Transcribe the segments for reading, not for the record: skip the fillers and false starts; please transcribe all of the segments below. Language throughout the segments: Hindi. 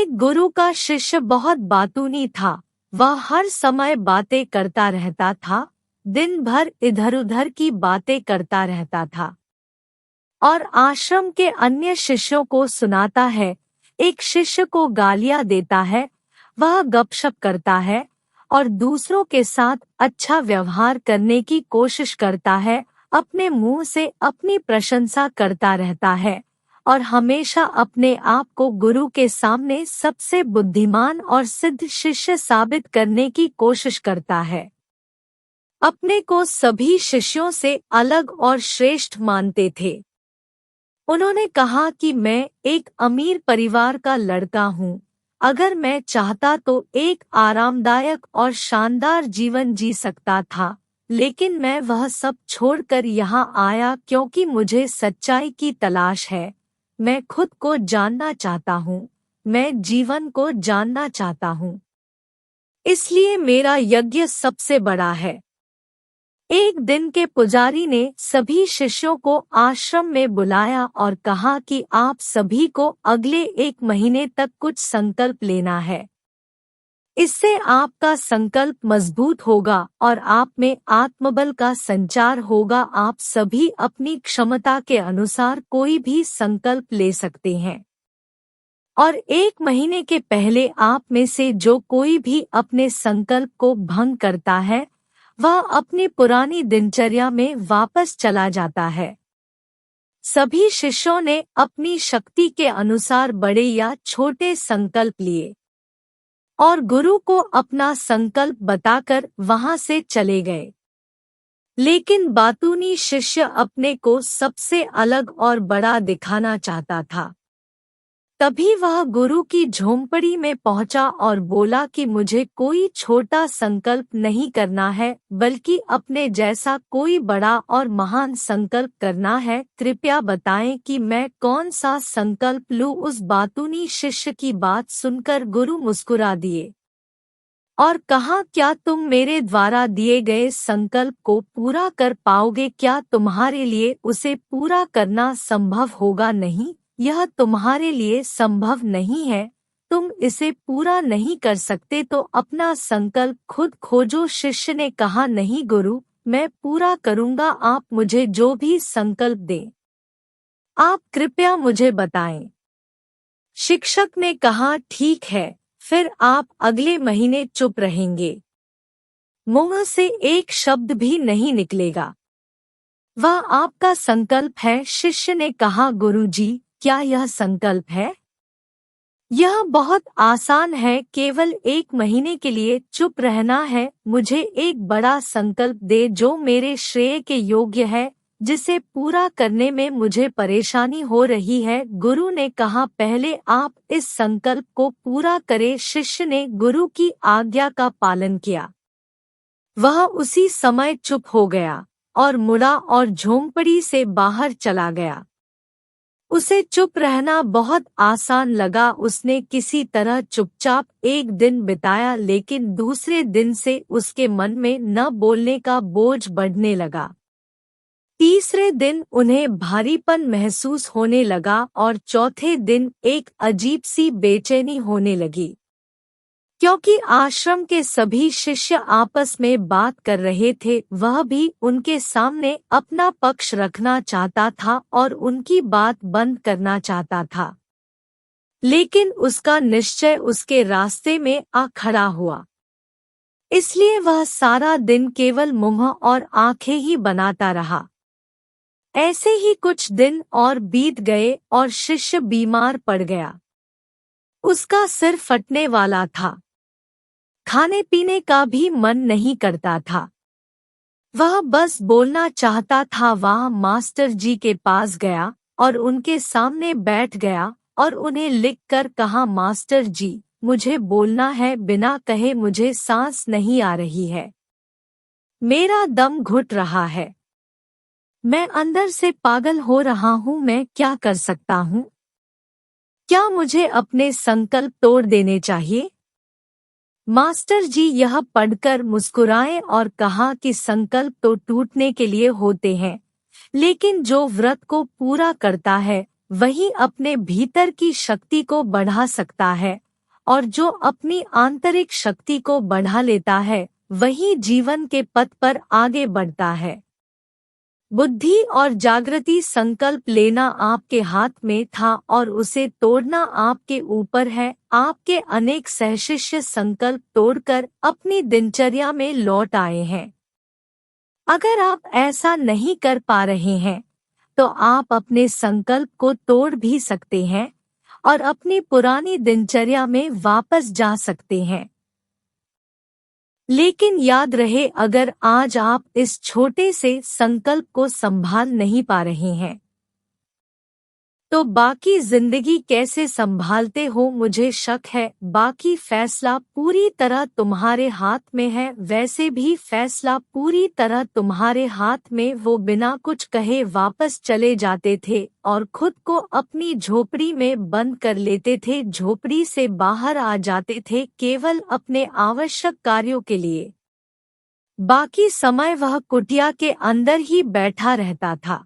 एक गुरु का शिष्य बहुत बातूनी था। वह हर समय बातें करता रहता था, दिन भर इधर उधर की बातें करता रहता था और आश्रम के अन्य शिष्यों को सुनाता है। एक शिष्य को गालियां देता है, वह गपशप करता है और दूसरों के साथ अच्छा व्यवहार करने की कोशिश करता है, अपने मुंह से अपनी प्रशंसा करता रहता है और हमेशा अपने आप को गुरु के सामने सबसे बुद्धिमान और सिद्ध शिष्य साबित करने की कोशिश करता है। अपने को सभी शिष्यों से अलग और श्रेष्ठ मानते थे। उन्होंने कहा कि मैं एक अमीर परिवार का लड़का हूँ। अगर मैं चाहता तो एक आरामदायक और शानदार जीवन जी सकता था, लेकिन मैं वह सब छोड़कर यहाँ आया क्योंकि मुझे सच्चाई की तलाश है। मैं खुद को जानना चाहता हूँ, मैं जीवन को जानना चाहता हूँ। इसलिए मेरा यज्ञ सबसे बड़ा है। एक दिन के पुजारी ने सभी शिष्यों को आश्रम में बुलाया और कहा कि आप सभी को अगले 1 महीने तक कुछ संकल्प लेना है। इससे आपका संकल्प मजबूत होगा और आप में आत्मबल का संचार होगा। आप सभी अपनी क्षमता के अनुसार कोई भी संकल्प ले सकते हैं और 1 महीने के पहले आप में से जो कोई भी अपने संकल्प को भंग करता है, वह अपनी पुरानी दिनचर्या में वापस चला जाता है। सभी शिष्यों ने अपनी शक्ति के अनुसार बड़े या छोटे संकल्प लिए और गुरु को अपना संकल्प बताकर वहां से चले गए। लेकिन बातूनी शिष्य अपने को सबसे अलग और बड़ा दिखाना चाहता था। तभी वह गुरु की झोंपड़ी में पहुंचा और बोला कि मुझे कोई छोटा संकल्प नहीं करना है, बल्कि अपने जैसा कोई बड़ा और महान संकल्प करना है। कृपया बताएं कि मैं कौन सा संकल्प लूं। उस बातूनी शिष्य की बात सुनकर गुरु मुस्कुरा दिए और कहा, क्या तुम मेरे द्वारा दिए गए संकल्प को पूरा कर पाओगे? क्या तुम्हारे लिए उसे पूरा करना संभव होगा? नहीं, यह तुम्हारे लिए संभव नहीं है। तुम इसे पूरा नहीं कर सकते तो अपना संकल्प खुद खोजो। शिष्य ने कहा, नहीं गुरु, मैं पूरा करूंगा। आप मुझे जो भी संकल्प दें, आप कृपया मुझे बताएं। शिक्षक ने कहा, ठीक है, फिर आप अगले महीने चुप रहेंगे। मुंह से एक शब्द भी नहीं निकलेगा। वह आपका संकल्प है। शिष्य ने कहा, गुरुजी, क्या यह संकल्प है? यह बहुत आसान है, केवल 1 महीने के लिए चुप रहना है। मुझे एक बड़ा संकल्प दे जो मेरे श्रेय के योग्य है, जिसे पूरा करने में मुझे परेशानी हो रही है। गुरु ने कहा, पहले आप इस संकल्प को पूरा करें। शिष्य ने गुरु की आज्ञा का पालन किया। वह उसी समय चुप हो गया और मुड़ा और झोंपड़ी से बाहर चला गया। उसे चुप रहना बहुत आसान लगा। उसने किसी तरह चुपचाप 1 दिन बिताया, लेकिन दूसरे दिन से उसके मन में न बोलने का बोझ बढ़ने लगा। तीसरे दिन उन्हें भारीपन महसूस होने लगा और चौथे दिन एक अजीब सी बेचैनी होने लगी, क्योंकि आश्रम के सभी शिष्य आपस में बात कर रहे थे। वह भी उनके सामने अपना पक्ष रखना चाहता था और उनकी बात बंद करना चाहता था, लेकिन उसका निश्चय उसके रास्ते में आ खड़ा हुआ। इसलिए वह सारा दिन केवल मुंह और आंखें ही बनाता रहा। ऐसे ही कुछ दिन और बीत गए और शिष्य बीमार पड़ गया। उसका सिर फटने वाला था। खाने पीने का भी मन नहीं करता था। वह बस बोलना चाहता था। वह मास्टर जी के पास गया और उनके सामने बैठ गया और उन्हें लिखकर कहा, मास्टर जी, मुझे बोलना है। बिना कहे मुझे सांस नहीं आ रही है। मेरा दम घुट रहा है। मैं अंदर से पागल हो रहा हूँ। मैं क्या कर सकता हूँ? क्या मुझे अपने संकल्प तोड़ देने चाहिए? मास्टर जी यह पढ़कर मुस्कुराए और कहा कि संकल्प तो टूटने के लिए होते हैं, लेकिन जो व्रत को पूरा करता है वही अपने भीतर की शक्ति को बढ़ा सकता है। और जो अपनी आंतरिक शक्ति को बढ़ा लेता है वही जीवन के पथ पर आगे बढ़ता है। बुद्धि और जागृति संकल्प लेना आपके हाथ में था और उसे तोड़ना आपके ऊपर है। आपके अनेक सहशिष्य संकल्प तोड़कर अपनी दिनचर्या में लौट आए हैं। अगर आप ऐसा नहीं कर पा रहे हैं तो आप अपने संकल्प को तोड़ भी सकते हैं और अपनी पुरानी दिनचर्या में वापस जा सकते हैं। लेकिन याद रहे, अगर आज आप इस छोटे से संकल्प को संभाल नहीं पा रहे हैं तो बाकी जिंदगी कैसे संभालते हो मुझे शक है। बाकी फैसला पूरी तरह तुम्हारे हाथ में है। वैसे भी फैसला पूरी तरह तुम्हारे हाथ में। वो बिना कुछ कहे वापस चले जाते थे और खुद को अपनी झोपड़ी में बंद कर लेते थे। झोपड़ी से बाहर आ जाते थे केवल अपने आवश्यक कार्यों के लिए। बाकी समय वह कुटिया के अंदर ही बैठा रहता था।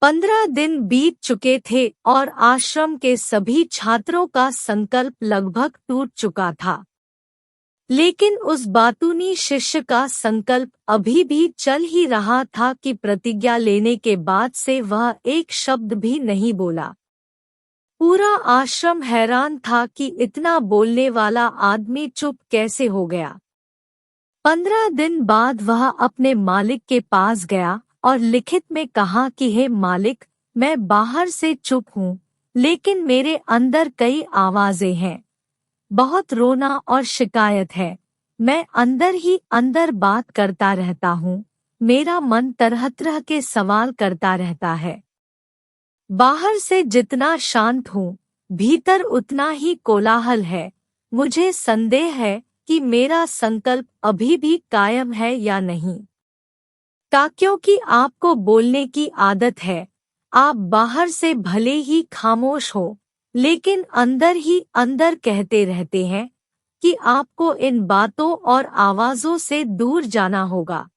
15 दिन बीत चुके थे और आश्रम के सभी छात्रों का संकल्प लगभग टूट चुका था। लेकिन उस बातूनी शिष्य का संकल्प अभी भी चल ही रहा था कि प्रतिज्ञा लेने के बाद से वह एक शब्द भी नहीं बोला। पूरा आश्रम हैरान था कि इतना बोलने वाला आदमी चुप कैसे हो गया। 15 दिन बाद वह अपने मालिक के पास गया और लिखित में कहा कि हे मालिक, मैं बाहर से चुप हूँ लेकिन मेरे अंदर कई आवाजें हैं। बहुत रोना और शिकायत है। मैं अंदर ही अंदर बात करता रहता हूँ। मेरा मन तरह तरह के सवाल करता रहता है। बाहर से जितना शांत हूँ भीतर उतना ही कोलाहल है। मुझे संदेह है कि मेरा संकल्प अभी भी कायम है या नहीं। क्योंकि आपको बोलने की आदत है, आप बाहर से भले ही खामोश हो लेकिन अंदर ही अंदर कहते रहते हैं कि आपको इन बातों और आवाजों से दूर जाना होगा।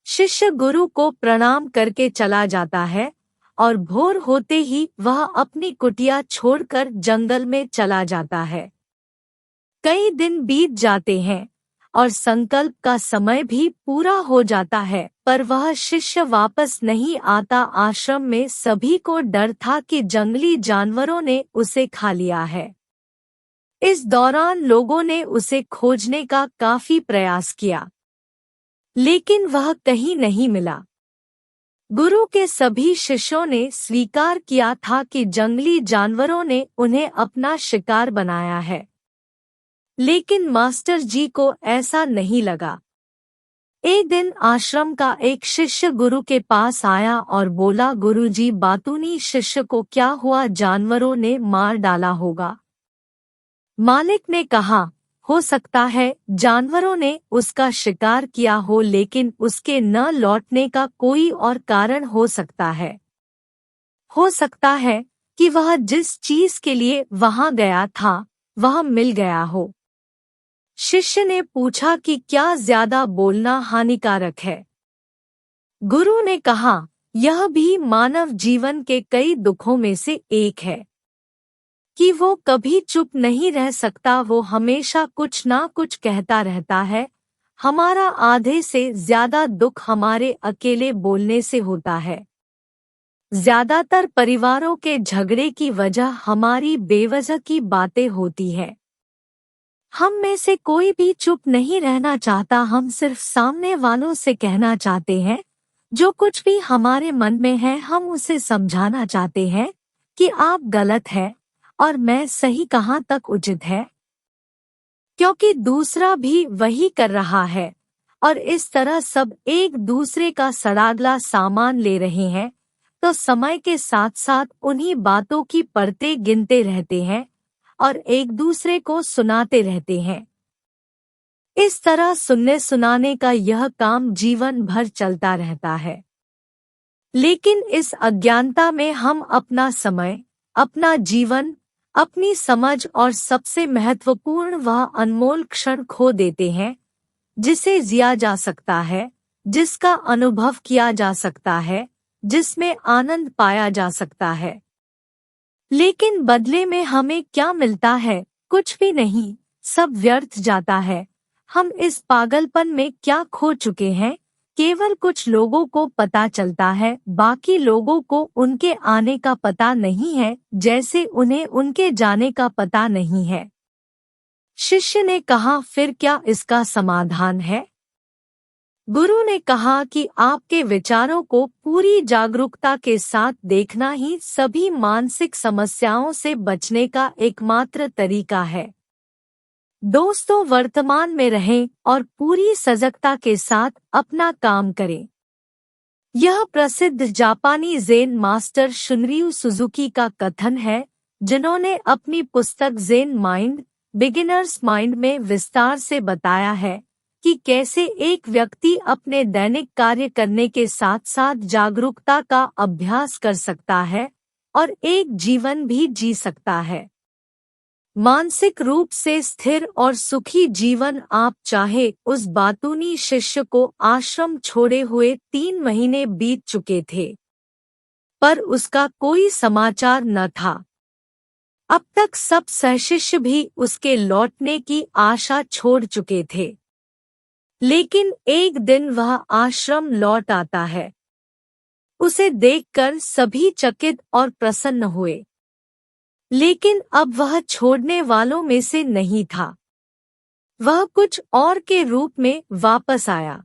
शिष्य गुरु को प्रणाम करके चला जाता है और भोर होते ही वह अपनी कुटिया छोड़कर जंगल में चला जाता है। कई दिन बीत जाते हैं और संकल्प का समय भी पूरा हो जाता है, पर वह शिष्य वापस नहीं आता। आश्रम में सभी को डर था कि जंगली जानवरों ने उसे खा लिया है। इस दौरान लोगों ने उसे खोजने का काफी प्रयास किया लेकिन वह कहीं नहीं मिला। गुरु के सभी शिष्यों ने स्वीकार किया था कि जंगली जानवरों ने उन्हें अपना शिकार बनाया है, लेकिन मास्टर जी को ऐसा नहीं लगा। एक दिन आश्रम का एक शिष्य गुरु के पास आया और बोला, गुरुजी, बातूनी शिष्य को क्या हुआ? जानवरों ने मार डाला होगा। मालिक ने कहा, हो सकता है जानवरों ने उसका शिकार किया हो, लेकिन उसके न लौटने का कोई और कारण हो सकता है। हो सकता है कि वह जिस चीज के लिए वहां गया था वह मिल गया हो। शिष्य ने पूछा कि क्या ज्यादा बोलना हानिकारक है? गुरु ने कहा, यह भी मानव जीवन के कई दुखों में से एक है कि वो कभी चुप नहीं रह सकता। वो हमेशा कुछ ना कुछ कहता रहता है। हमारा आधे से ज्यादा दुख हमारे अकेले बोलने से होता है। ज्यादातर परिवारों के झगड़े की वजह हमारी बेवजह की बातें होती है। हम में से कोई भी चुप नहीं रहना चाहता। हम सिर्फ सामने वालों से कहना चाहते हैं जो कुछ भी हमारे मन में है। हम उसे समझाना चाहते हैं कि आप गलत हैं और मैं सही, कहाँ तक उचित है, क्योंकि दूसरा भी वही कर रहा है। और इस तरह सब एक दूसरे का सड़ागला सामान ले रहे हैं, तो समय के साथ साथ उन्हीं बातों की परतें गिनते रहते हैं और एक दूसरे को सुनाते रहते हैं। इस तरह सुनने सुनाने का यह काम जीवन भर चलता रहता है। लेकिन इस अज्ञानता में हम अपना समय, अपना जीवन, अपनी समझ और सबसे महत्वपूर्ण वह अनमोल क्षण खो देते हैं जिसे जिया जा सकता है, जिसका अनुभव किया जा सकता है, जिसमें आनंद पाया जा सकता है। लेकिन बदले में हमें क्या मिलता है? कुछ भी नहीं, सब व्यर्थ जाता है। हम इस पागलपन में क्या खो चुके हैं? केवल कुछ लोगों को पता चलता है, बाकी लोगों को उनके आने का पता नहीं है, जैसे उन्हें उनके जाने का पता नहीं है। शिष्य ने कहा, फिर क्या इसका समाधान है? गुरु ने कहा कि आपके विचारों को पूरी जागरूकता के साथ देखना ही सभी मानसिक समस्याओं से बचने का एकमात्र तरीका है। दोस्तों, वर्तमान में रहें और पूरी सजगता के साथ अपना काम करें। यह प्रसिद्ध जापानी ज़ेन मास्टर शुनरियु सुजुकी का कथन है, जिन्होंने अपनी पुस्तक ज़ेन माइंड, बिगिनर्स माइंड में विस्तार से बताया है कि कैसे एक व्यक्ति अपने दैनिक कार्य करने के साथ साथ जागरूकता का अभ्यास कर सकता है और एक जीवन भी जी सकता है। मानसिक रूप से स्थिर और सुखी जीवन। आप चाहे उस बातूनी शिष्य को आश्रम छोड़े हुए 3 महीने बीत चुके थे, पर उसका कोई समाचार न था। अब तक सब सहशिष्य भी उसके लौटने की आशा छोड़ चुके थे, लेकिन एक दिन वह आश्रम लौट आता है। उसे देखकर सभी चकित और प्रसन्न हुए, लेकिन अब वह छोड़ने वालों में से नहीं था। वह कुछ और के रूप में वापस आया।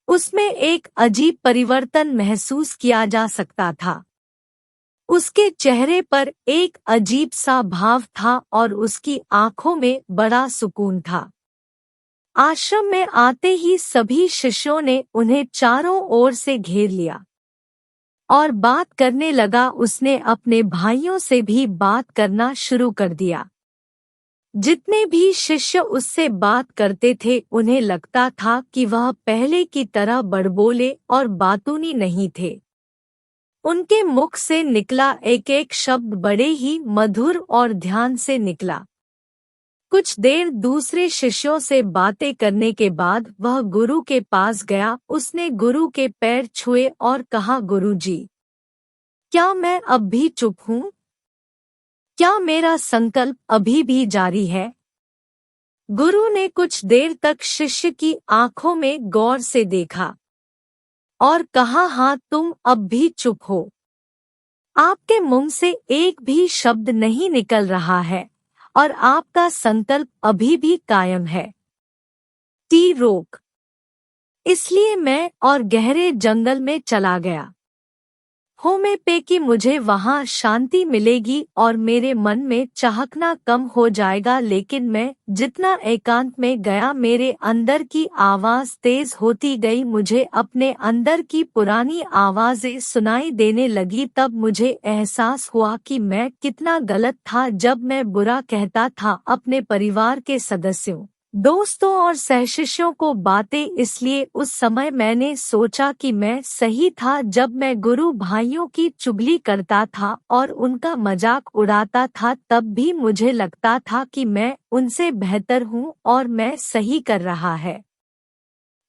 उसमें एक अजीब परिवर्तन महसूस किया जा सकता था। उसके चेहरे पर एक अजीब सा भाव था और उसकी आंखों में बड़ा सुकून था। आश्रम में आते ही सभी शिष्यों ने उन्हें चारों ओर से घेर लिया और बात करने लगा। उसने अपने भाइयों से भी बात करना शुरू कर दिया। जितने भी शिष्य उससे बात करते थे, उन्हें लगता था कि वह पहले की तरह बड़बोले और बातूनी नहीं थे। उनके मुख से निकला एक एक शब्द बड़े ही मधुर और ध्यान से निकला। कुछ देर दूसरे शिष्यों से बातें करने के बाद वह गुरु के पास गया। उसने गुरु के पैर छुए और कहा, गुरुजी, क्या मैं अब भी चुप हूँ? क्या मेरा संकल्प अभी भी जारी है? गुरु ने कुछ देर तक शिष्य की आंखों में गौर से देखा और कहा, हाँ, तुम अब भी चुप हो। आपके मुंह से एक भी शब्द नहीं निकल रहा है और आपका संकल्प अभी भी कायम है। टी रोक। इसलिए मैं और गहरे जंगल में चला गया। होमे पे कि मुझे वहाँ शांति मिलेगी और मेरे मन में चहकना कम हो जाएगा, लेकिन मैं जितना एकांत में गया, मेरे अंदर की आवाज़ तेज होती गई। मुझे अपने अंदर की पुरानी आवाज़ें सुनाई देने लगी। तब मुझे एहसास हुआ कि मैं कितना गलत था जब मैं बुरा कहता था अपने परिवार के सदस्यों, दोस्तों और सहशिष्यों को बातें। इसलिए उस समय मैंने सोचा कि मैं सही था जब मैं गुरु भाइयों की चुगली करता था और उनका मजाक उड़ाता था। तब भी मुझे लगता था कि मैं उनसे बेहतर हूँ और मैं सही कर रहा है।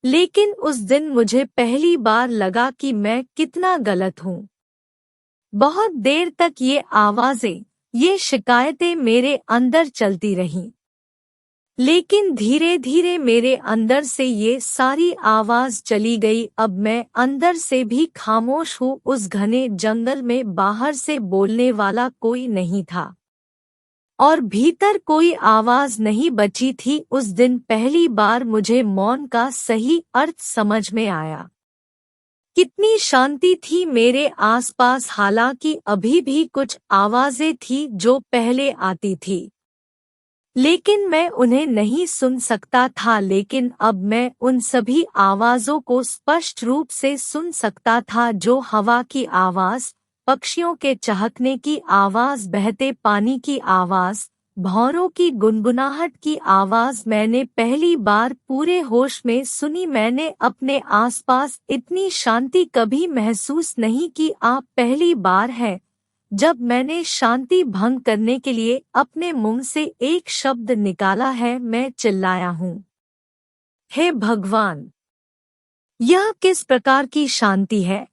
लेकिन उस दिन मुझे पहली बार लगा कि मैं कितना गलत हूँ। बहुत देर तक ये आवाज़ें, ये शिकायतें मेरे अंदर चलती रहीं, लेकिन धीरे धीरे मेरे अंदर से ये सारी आवाज़ चली गई। अब मैं अंदर से भी खामोश हूँ। उस घने जंगल में बाहर से बोलने वाला कोई नहीं था और भीतर कोई आवाज़ नहीं बची थी। उस दिन पहली बार मुझे मौन का सही अर्थ समझ में आया। कितनी शांति थी मेरे आसपास। हालांकि अभी भी कुछ आवाज़ें थी जो पहले आती थी, लेकिन मैं उन्हें नहीं सुन सकता था। लेकिन अब मैं उन सभी आवाज़ों को स्पष्ट रूप से सुन सकता था, जो हवा की आवाज़, पक्षियों के चहकने की आवाज़, बहते पानी की आवाज़, भौरों की गुनगुनाहट की आवाज़ मैंने पहली बार पूरे होश में सुनी। मैंने अपने आसपास इतनी शांति कभी महसूस नहीं की। आप पहली बार है जब मैंने शांति भंग करने के लिए अपने मुंह से एक शब्द निकाला है। मैं चिल्लाया हूँ, हे भगवान! यह किस प्रकार की शांति है?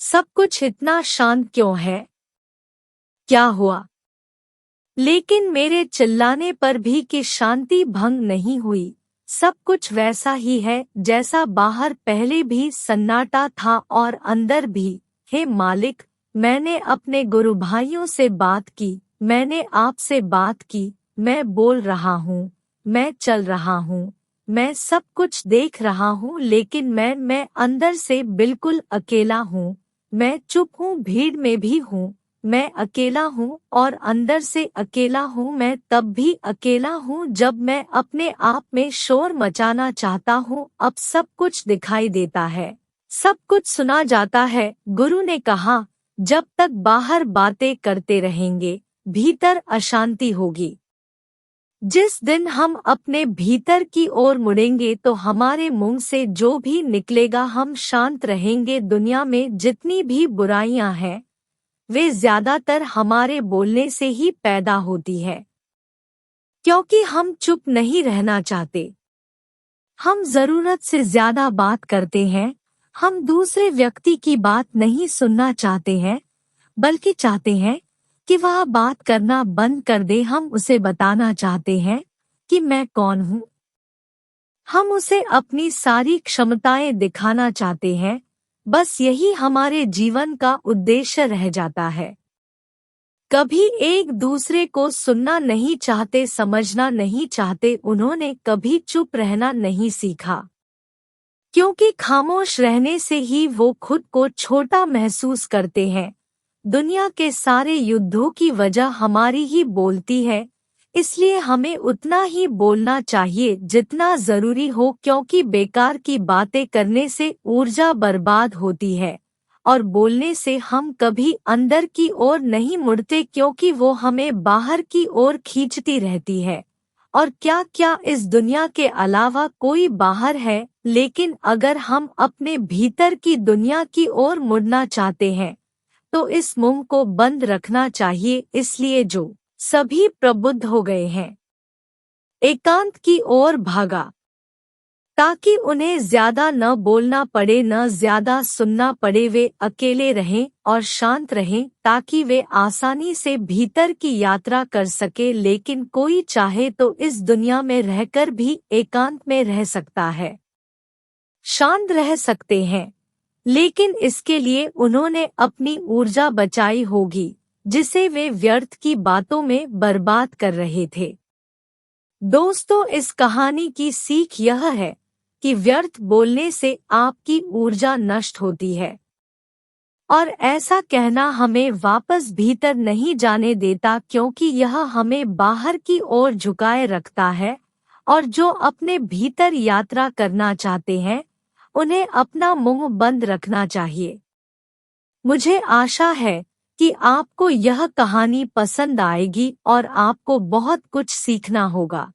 सब कुछ इतना शांत क्यों है? क्या हुआ? लेकिन मेरे चिल्लाने पर भी कि शांति भंग नहीं हुई। सब कुछ वैसा ही है जैसा बाहर पहले भी सन्नाटा था और अंदर भी। हे मालिक, मैंने अपने गुरु भाइयों से बात की, मैंने आपसे बात की, मैं बोल रहा हूँ, मैं चल रहा हूँ, मैं सब कुछ देख रहा हूँ, लेकिन मैं अंदर से बिल्कुल अकेला हूँ। मैं चुप हूँ, भीड़ में भी हूँ, मैं अकेला हूँ और अंदर से अकेला हूँ। मैं तब भी अकेला हूँ जब मैं अपने आप में शोर मचाना चाहता हूँ। अब सब कुछ दिखाई देता है, सब कुछ सुना जाता है। गुरु ने कहा, जब तक बाहर बातें करते रहेंगे, भीतर अशांति होगी। जिस दिन हम अपने भीतर की ओर मुड़ेंगे तो हमारे मुंह से जो भी निकलेगा हम शांत रहेंगे। दुनिया में जितनी भी बुराइयां हैं वे ज्यादातर हमारे बोलने से ही पैदा होती है, क्योंकि हम चुप नहीं रहना चाहते। हम जरूरत से ज्यादा बात करते हैं। हम दूसरे व्यक्ति की बात नहीं सुनना चाहते हैं, बल्कि चाहते हैं कि वह बात करना बंद कर दे। हम उसे बताना चाहते हैं कि मैं कौन हूँ। हम उसे अपनी सारी क्षमताएं दिखाना चाहते हैं। बस यही हमारे जीवन का उद्देश्य रह जाता है। कभी एक दूसरे को सुनना नहीं चाहते, समझना नहीं चाहते। उन्होंने कभी चुप रहना नहीं सीखा, क्योंकि खामोश रहने से ही वो खुद को छोटा महसूस करते हैं। दुनिया के सारे युद्धों की वजह हमारी ही बोलती है, इसलिए हमें उतना ही बोलना चाहिए जितना जरूरी हो, क्योंकि बेकार की बातें करने से ऊर्जा बर्बाद होती है और बोलने से हम कभी अंदर की ओर नहीं मुड़ते, क्योंकि वो हमें बाहर की ओर खींचती रहती है। और क्या क्या इस दुनिया के अलावा कोई बाहर है, लेकिन अगर हम अपने भीतर की दुनिया की ओर मुड़ना चाहते हैं तो इस मुंह को बंद रखना चाहिए। इसलिए जो सभी प्रबुद्ध हो गए हैं, एकांत की ओर भागा, ताकि उन्हें ज्यादा न बोलना पड़े, न ज्यादा सुनना पड़े। वे अकेले रहें और शांत रहें, ताकि वे आसानी से भीतर की यात्रा कर सके। लेकिन कोई चाहे तो इस दुनिया में रहकर भी एकांत में रह सकता है, शांत रह सकते हैं, लेकिन इसके लिए उन्होंने अपनी ऊर्जा बचाई होगी, जिसे वे व्यर्थ की बातों में बर्बाद कर रहे थे। दोस्तों, इस कहानी की सीख यह है कि व्यर्थ बोलने से आपकी ऊर्जा नष्ट होती है, और ऐसा कहना हमें वापस भीतर नहीं जाने देता, क्योंकि यह हमें बाहर की ओर झुकाए रखता है। और जो अपने भीतर यात्रा करना चाहते हैं उन्हें अपना मुंह बंद रखना चाहिए। मुझे आशा है कि आपको यह कहानी पसंद आएगी और आपको बहुत कुछ सीखना होगा।